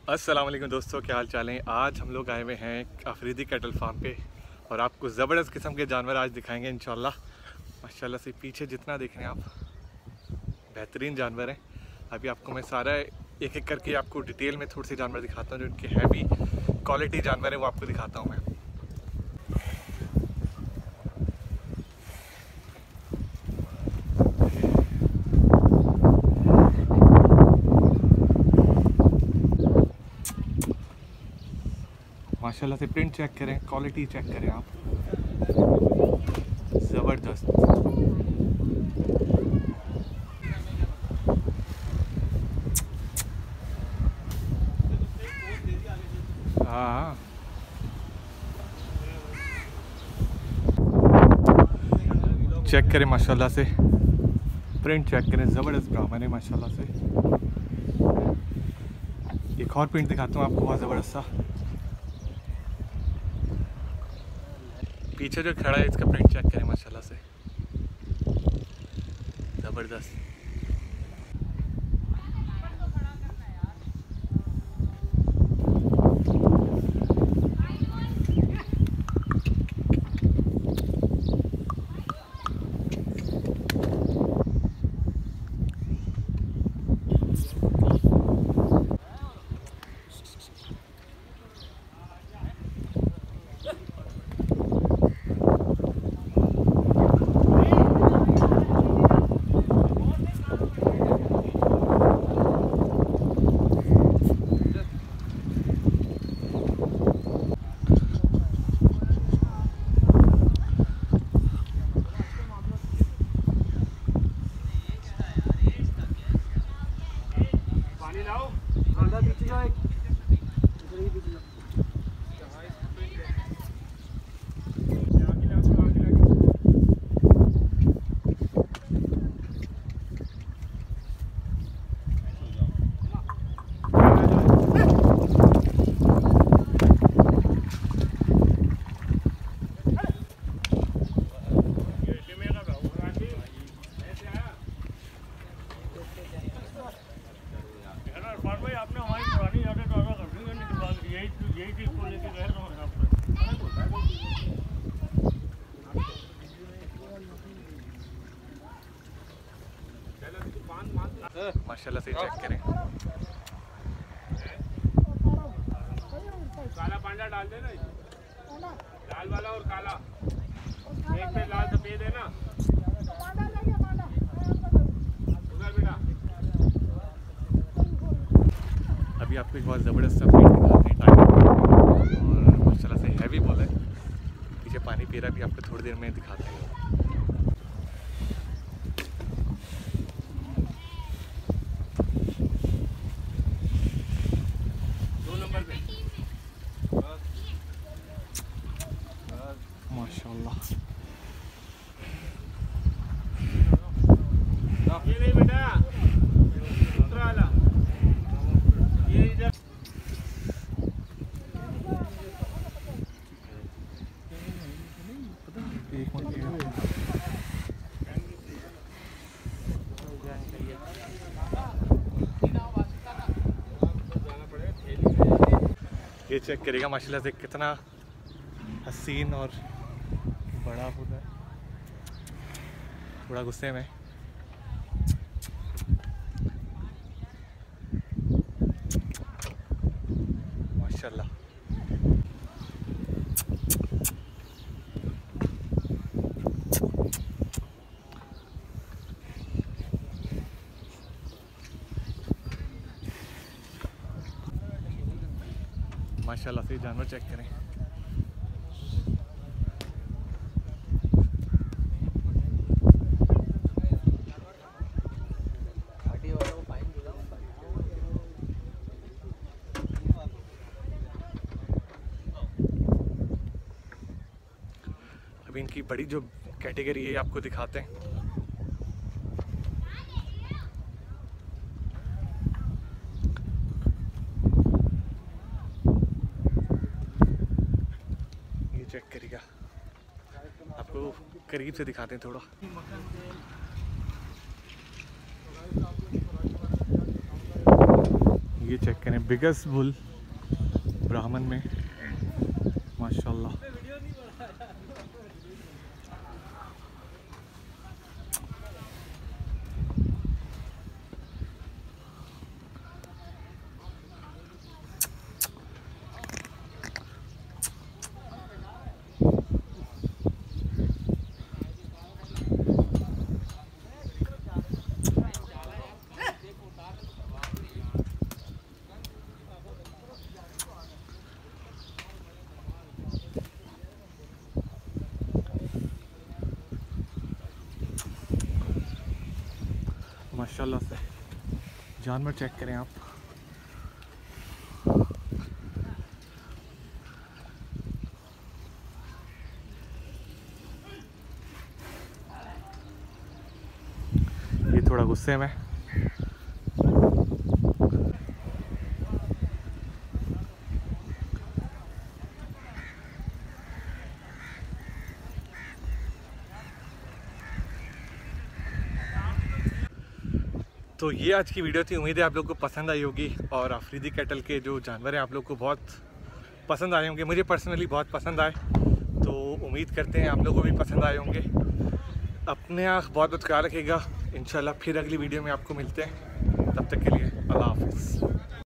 अस्सलाम वालेकुम दोस्तों, क्या हाल चाल है। आज हम लोग आए हुए हैं अफरीदी कैटल फार्म पे और आपको ज़बरदस्त किस्म के जानवर आज दिखाएंगे इंशाल्लाह। माशाल्लाह से पीछे जितना देख रहे हैं आप बेहतरीन जानवर हैं। अभी आपको मैं सारा एक एक करके आपको डिटेल में थोड़ी सी जानवर दिखाता हूँ, जो इनके हैवी क्वालिटी जानवर है वो आपको दिखाता हूँ मैं। माशाल्लाह से प्रिंट चेक करें, क्वालिटी चेक करें आप, ज़बरदस्त। हाँ, चेक करें माशाल्लाह से, प्रिंट चेक करें, ज़बरदस्त ब्राह्मण है माशाल्लाह से। एक और प्रिंट दिखाता हूँ आपको, बहुत ज़बरदस्त सा। पीछे जो खड़ा है इसका प्रिंट चेक करें माशाल्लाह से, ज़बरदस्त। माशाल्लाह से चेक करें, काला पांडा डाल देना, लाल वाला और काला, एक पे लाल सफेद है ना उधर बेटा। अभी आपको एक बहुत ज़बरदस्त सा प्रिंट दिखाते हैं टाइगर, और माशाल्लाह से हैवी बॉल है। पीछे पानी पी रहा है, अभी आपको थोड़ी देर में दिखाते हैं। माशाल्लाह ये नहीं बेटा, दूसरा वाला ये इधर। एक मिनट, ये चेक करेगा माशाल्लाह से कितना हसीन और बड़ा होता है। थोड़ा गुस्से में, माशाल्लाह। माशाल्लाह से जानवर चेक करें, अभी इनकी बड़ी जो कैटेगरी है आपको दिखाते हैं। ये चेक करिएगा, आपको करीब से दिखाते हैं थोड़ा। ये चेक करें, बिगेस्ट बुल ब्राह्मण में, माशाल्लाह। माशाल्लाह से जानवर चेक करें आप। ये थोड़ा गुस्से में, तो ये आज की वीडियो थी। उम्मीद है आप लोग को पसंद आई होगी और अफरीदी कैटल के जो जानवर हैं आप लोग को बहुत पसंद आए होंगे। मुझे पर्सनली बहुत पसंद आए, तो उम्मीद करते हैं आप लोगों को भी पसंद आए होंगे। अपने बहुत बहुत ख्याल रखिएगा। इंशाल्लाह फिर अगली वीडियो में आपको मिलते हैं। तब तक के लिए अल्लाह हाफिज़।